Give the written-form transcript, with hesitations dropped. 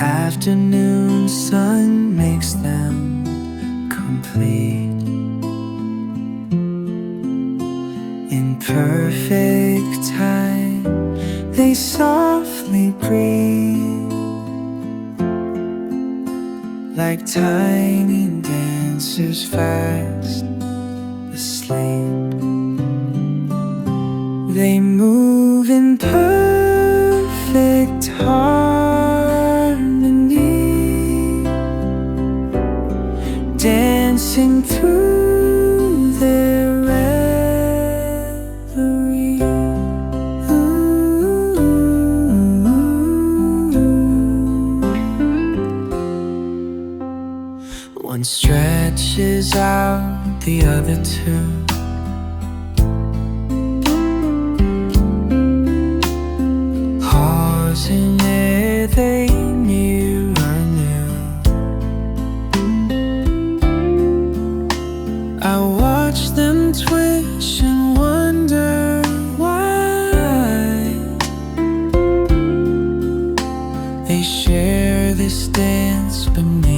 afternoon sun makes them complete. In perfect time, they softly breathe, like tiny dancers fast asleep. They move in perfect harmony, dancing through their reverie. One stretches out, the other two. Pausing ere they nearer new. I watch them twitch and wonder why they share this dance beneath